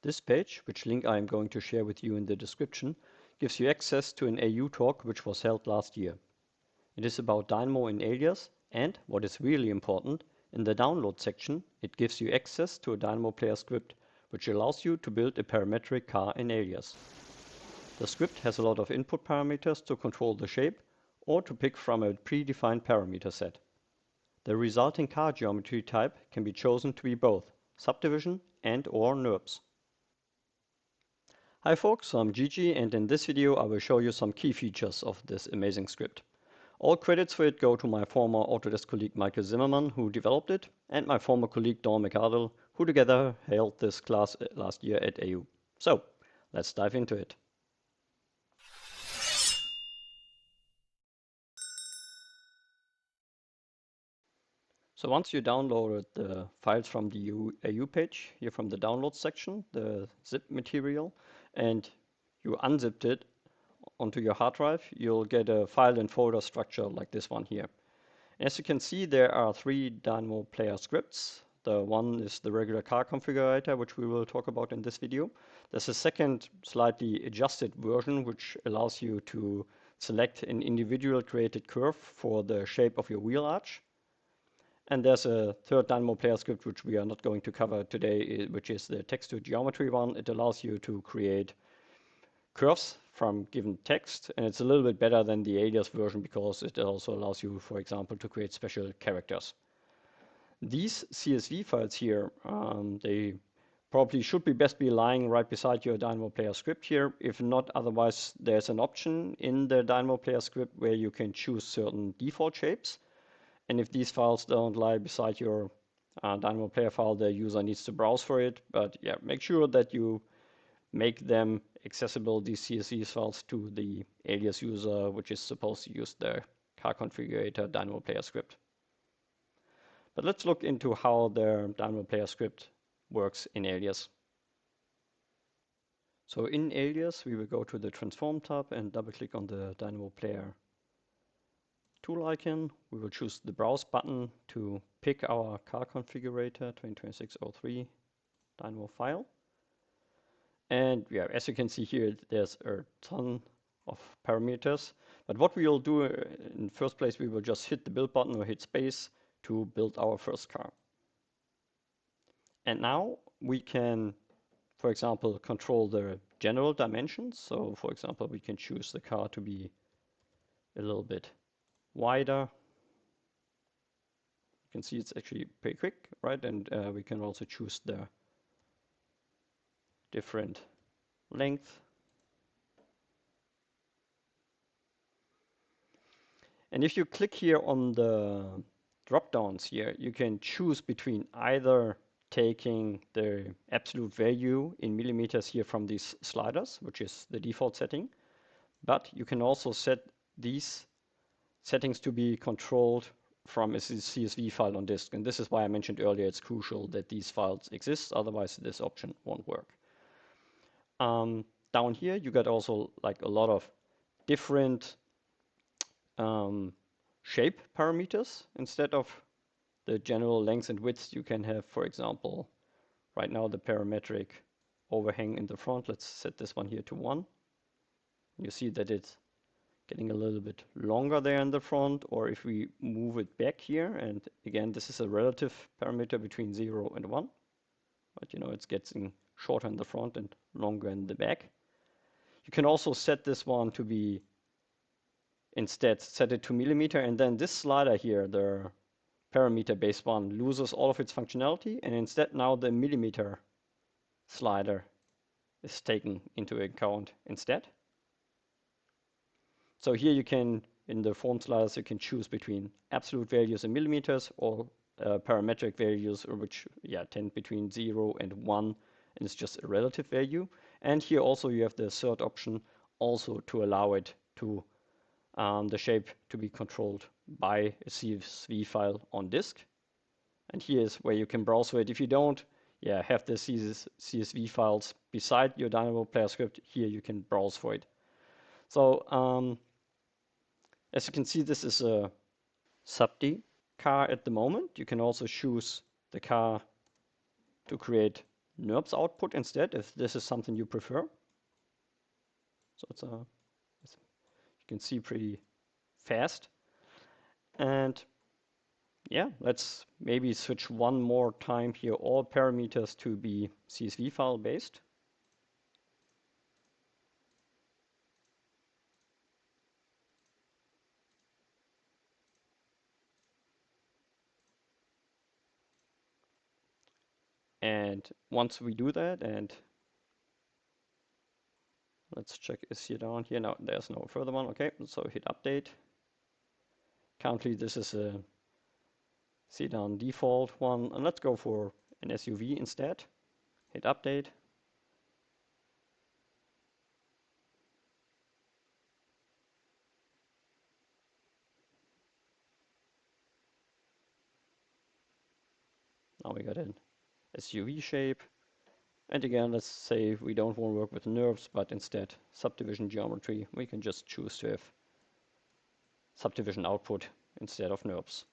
This page, which link I am going to share with you in the description, gives you access to an AU talk which was held last year. It is about Dynamo in Alias, and, what is really important, in the download section it gives you access to a Dynamo Player script which allows you to build a parametric car in Alias. The script has a lot of input parameters to control the shape or to pick from a predefined parameter set. The resulting car geometry type can be chosen to be both subdivision and/or Nurbs. Hi folks, I'm Gigi, and in this video I will show you some key features of this amazing script. All credits for it go to my former Autodesk colleague Michael Zimmermann, who developed it, and my former colleague Dawn McArdle, who together held this class last year at AU. So, let's dive into it. So once you downloaded the files from the AU page, here from the download section, the zip material, and you unzipped it onto your hard drive, you'll get a file and folder structure like this one here. As you can see, there are 3 Dynamo Player scripts. The one is the regular car configurator, which we will talk about in this video. There's a second slightly adjusted version, which allows you to select an individual created curve for the shape of your wheel arch. And there's a third Dynamo Player script, which we are not going to cover today, which is the text to geometry one. It allows you to create curves from given text, and it's a little bit better than the Alias version because it also allows you, for example, to create special characters. These CSV files here, they probably should best be lying right beside your Dynamo Player script here. If not, otherwise there's an option in the Dynamo Player script where you can choose certain default shapes. And if these files don't lie beside your Dynamo Player file, the user needs to browse for it. But yeah, make sure that you make them accessible, these CSV files, to the Alias user, which is supposed to use the car configurator Dynamo Player script. But let's look into how the Dynamo Player script works in Alias. So in Alias, we will go to the Transform tab and double click on the Dynamo Player tool icon. We will choose the Browse button to pick our car configurator 2026-03 Dynamo file. And yeah, as you can see here, there's a ton of parameters. But what we will do in the first place, we will just hit the build button or hit space to build our first car. And now we can, for example, control the general dimensions. So for example, we can choose the car to be a little bit wider. You can see it's actually pretty quick, right? And we can also choose the different length. And if you click here on the drop downs here, you can choose between either taking the absolute value in millimeters here from these sliders, which is the default setting, but you can also set these settings to be controlled from a CSV file on disk. And this is why I mentioned earlier it's crucial that these files exist, otherwise this option won't work. Down here you got also like a lot of different shape parameters. Instead of the general length and width, you can have, for example, right now the parametric overhang in the front. Let's set this one here to 1. You see that it's getting a little bit longer there in the front, or if we move it back here, and again this is a relative parameter between 0 and 1, but you know it's getting shorter in the front and longer in the back. You can also set this one to be, instead set it to millimeter, and then this slider here, the parameter based one, loses all of its functionality, and instead now the millimeter slider is taken into account instead. So here you can, in the form sliders, you can choose between absolute values in millimeters or parametric values, which tend between 0 and 1, and it's just a relative value. And here also you have the third option, also to allow it to the shape to be controlled by a CSV file on disk. And here is where you can browse for it. If you don't have the CSV files beside your Dynamo Player script, here you can browse for it. So as you can see, this is a subd car at the moment. You can also choose the car to create Nurbs output instead, if this is something you prefer. So you can see pretty fast. And yeah, let's maybe switch one more time here all parameters to be CSV file based. And once we do that, and let's check is here down here. No, there's no further one. Okay, so hit update. Currently, this is a sedan default one, and let's go for an SUV instead. Hit update. Now we got an SUV shape. And again, let's say we don't want to work with Nurbs, but instead subdivision geometry. We can just choose to have subdivision output instead of Nurbs.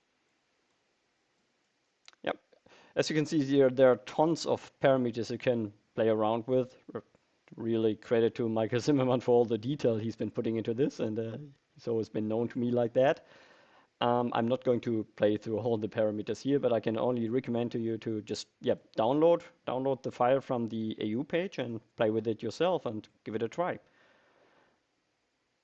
Yep. As you can see here, there are tons of parameters you can play around with. Really credit to Michael Zimmerman for all the detail he's been putting into this, and he's always been known to me like that. I'm not going to play through all the parameters here, but I can only recommend to you to just download the file from the AU page and play with it yourself and give it a try.